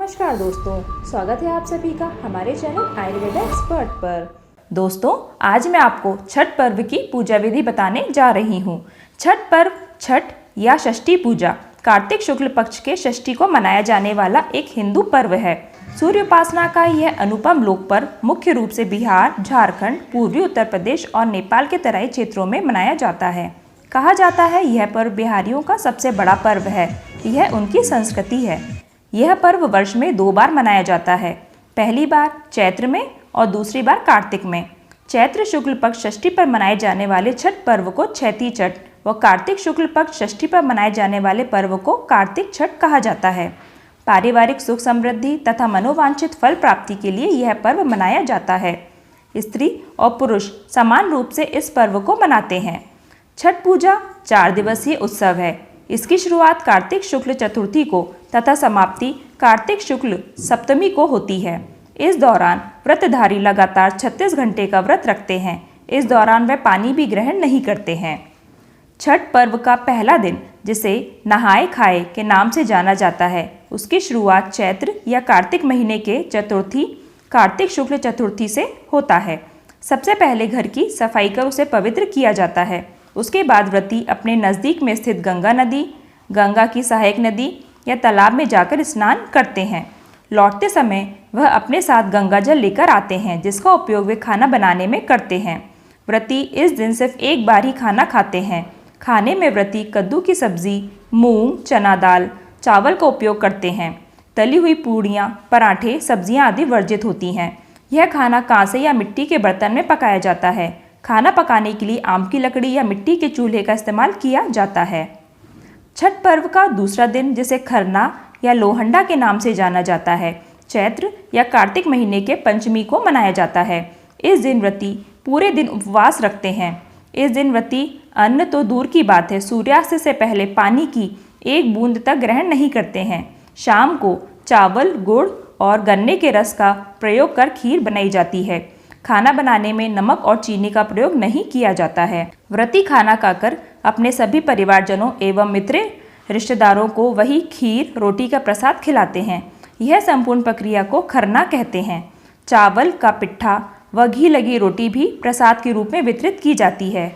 नमस्कार दोस्तों, स्वागत है आप सभी का हमारे चैनल आयुर्वेदा एक्सपर्ट पर। दोस्तों, आज मैं आपको छठ पर्व की पूजा विधि बताने जा रही हूँ। छठ पर्व छठ या षष्ठी पूजा कार्तिक शुक्ल पक्ष के षष्ठी को मनाया जाने वाला एक हिंदू पर्व है। सूर्य उपासना का यह अनुपम लोक पर्व मुख्य रूप से बिहार, झारखंड, पूर्वी उत्तर प्रदेश और नेपाल के तराई क्षेत्रों में मनाया जाता है। कहा जाता है यह पर्व बिहारियों का सबसे बड़ा पर्व है। यह उनकी संस्कृति है। यह पर्व वर्ष में 2 बार मनाया जाता है, पहली बार चैत्र में और दूसरी बार कार्तिक में। चैत्र शुक्ल पक्ष षष्ठी पर मनाए जाने वाले छठ पर्व को छैती छठ व कार्तिक शुक्ल पक्ष षष्ठी पर मनाए जाने वाले पर्व को कार्तिक छठ कहा जाता है। पारिवारिक सुख समृद्धि तथा मनोवांछित फल प्राप्ति के लिए यह पर्व मनाया जाता है। स्त्री और पुरुष समान रूप से इस पर्व को मनाते हैं। छठ पूजा 4 दिवसीय उत्सव है। इसकी शुरुआत कार्तिक शुक्ल चतुर्थी को तथा समाप्ति कार्तिक शुक्ल सप्तमी को होती है। इस दौरान व्रतधारी लगातार 36 घंटे का व्रत रखते हैं। इस दौरान वे पानी भी ग्रहण नहीं करते हैं। छठ पर्व का पहला दिन, जिसे नहाए खाए के नाम से जाना जाता है, उसकी शुरुआत चैत्र या कार्तिक महीने के चतुर्थी कार्तिक शुक्ल चतुर्थी से होता है। सबसे पहले घर की सफाई कर उसे पवित्र किया जाता है। उसके बाद व्रती अपने नज़दीक में स्थित गंगा नदी, गंगा की सहायक नदी या तालाब में जाकर स्नान करते हैं। लौटते समय वह अपने साथ गंगा जल लेकर आते हैं, जिसका उपयोग वे खाना बनाने में करते हैं। व्रती इस दिन सिर्फ एक बार ही खाना खाते हैं। खाने में व्रती कद्दू की सब्जी, मूंग, चना दाल, चावल का उपयोग करते हैं। तली हुई पूड़ियाँ, पराठे, सब्जियाँ आदि वर्जित होती हैं। यह खाना कांसे या मिट्टी के बर्तन में पकाया जाता है। खाना पकाने के लिए आम की लकड़ी या मिट्टी के चूल्हे का इस्तेमाल किया जाता है। छठ पर्व का दूसरा दिन, जिसे खरना या लोहंडा के नाम से जाना जाता है, चैत्र या कार्तिक महीने के पंचमी को मनाया जाता है। इस दिन व्रती पूरे दिन उपवास रखते हैं। इस दिन व्रती अन्न तो दूर की बात है, सूर्यास्त से पहले पानी की एक बूंद तक ग्रहण नहीं करते हैं। शाम को चावल, गुड़ और गन्ने के रस का प्रयोग कर खीर बनाई जाती है। खाना बनाने में नमक और चीनी का प्रयोग नहीं किया जाता है। व्रती खाना खाकर अपने सभी परिवारजनों एवं मित्र रिश्तेदारों को वही खीर, रोटी का प्रसाद खिलाते हैं। यह संपूर्ण प्रक्रिया को खरना कहते हैं। चावल का पिट्ठा व घी लगी रोटी भी प्रसाद के रूप में वितरित की जाती है।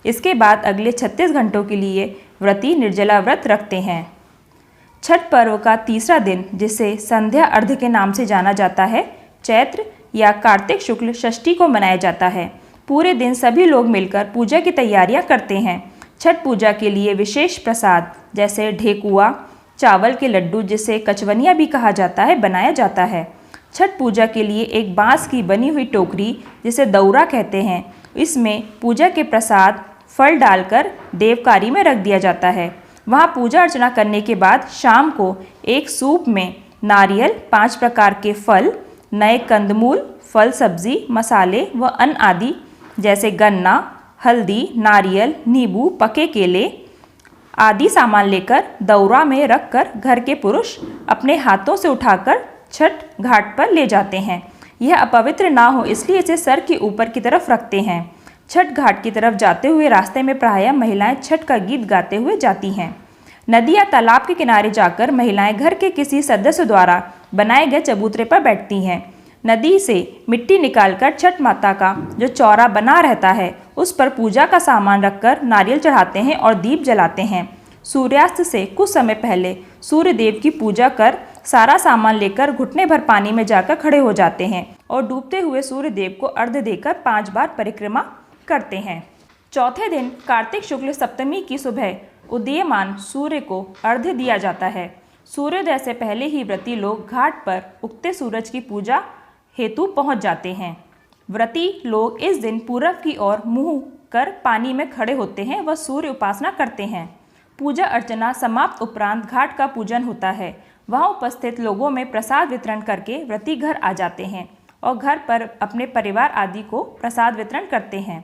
इसके बाद अगले 36 घंटों के लिए व्रती निर्जला व्रत रखते हैं। छठ पर्व का तीसरा दिन, जिसे संध्या अर्घ्य के नाम से जाना जाता है, चैत्र या कार्तिक शुक्ल षष्ठी को मनाया जाता है। पूरे दिन सभी लोग मिलकर पूजा की तैयारियां करते हैं। छठ पूजा के लिए विशेष प्रसाद जैसे ढेकुआ, चावल के लड्डू, जिसे कचवनिया भी कहा जाता है, बनाया जाता है। छठ पूजा के लिए एक बांस की बनी हुई टोकरी, जिसे दौरा कहते हैं, इसमें पूजा के प्रसाद फल डालकर देवकारी में रख दिया जाता है। वहाँ पूजा अर्चना करने के बाद शाम को एक सूप में नारियल, 5 प्रकार के फल, नए कंदमूल, फल, सब्जी, मसाले व अन्न आदि जैसे गन्ना, हल्दी, नारियल, नींबू, पके केले आदि सामान लेकर दौरा में रखकर घर के पुरुष अपने हाथों से उठाकर छठ घाट पर ले जाते हैं। यह अपवित्र ना हो इसलिए इसे सर के ऊपर की तरफ रखते हैं। छठ घाट की तरफ जाते हुए रास्ते में प्रायः महिलाएं छठ का गीत गाते हुए जाती हैं। नदी या तालाब के किनारे जाकर महिलाएं घर के किसी सदस्य द्वारा बनाए गए चबूतरे पर बैठती हैं। नदी से मिट्टी निकालकर छठ माता का जो चौरा बना रहता है, उस पर पूजा का सामान रखकर नारियल चढ़ाते हैं और दीप जलाते हैं। सूर्यास्त से कुछ समय पहले सूर्य देव की पूजा कर सारा सामान लेकर घुटने भर पानी में जाकर खड़े हो जाते हैं और डूबते हुए सूर्य देव को अर्घ्य देकर 5 बार परिक्रमा करते हैं। चौथे दिन कार्तिक शुक्ल सप्तमी की सुबह उदीयमान सूर्य को अर्घ्य दिया जाता है। सूर्योदय से पहले ही व्रती लोग घाट पर उगते सूरज की पूजा हेतु पहुंच जाते हैं। व्रती लोग इस दिन पूरब की ओर मुंह कर पानी में खड़े होते हैं व सूर्य उपासना करते हैं। पूजा अर्चना समाप्त उपरांत घाट का पूजन होता है। वहां उपस्थित लोगों में प्रसाद वितरण करके व्रती घर आ जाते हैं और घर पर अपने परिवार आदि को प्रसाद वितरण करते हैं।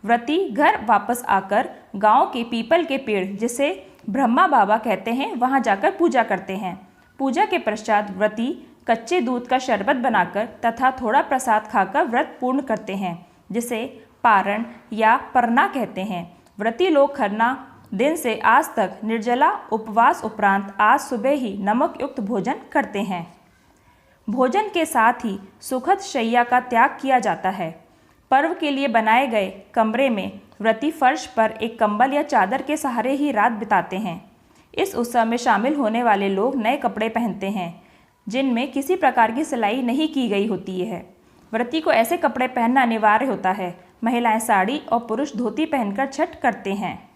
व्रती घर वापस आकर गांव के पीपल के पेड़, जिसे ब्रह्मा बाबा कहते हैं, वहां जाकर पूजा करते हैं। पूजा के पश्चात व्रती कच्चे दूध का शरबत बनाकर तथा थोड़ा प्रसाद खाकर व्रत पूर्ण करते हैं, जिसे पारण या परना कहते हैं। व्रती लोग खरना दिन से आज तक निर्जला उपवास उपरांत आज सुबह ही नमक युक्त भोजन करते हैं। भोजन के साथ ही सुखद शैया का त्याग किया जाता है। पर्व के लिए बनाए गए कमरे में व्रती फर्श पर एक कंबल या चादर के सहारे ही रात बिताते हैं। इस उत्सव में शामिल होने वाले लोग नए कपड़े पहनते हैं जिनमें किसी प्रकार की सिलाई नहीं की गई होती है। व्रती को ऐसे कपड़े पहनना अनिवार्य होता है। महिलाएं साड़ी और पुरुष धोती पहनकर छठ करते हैं।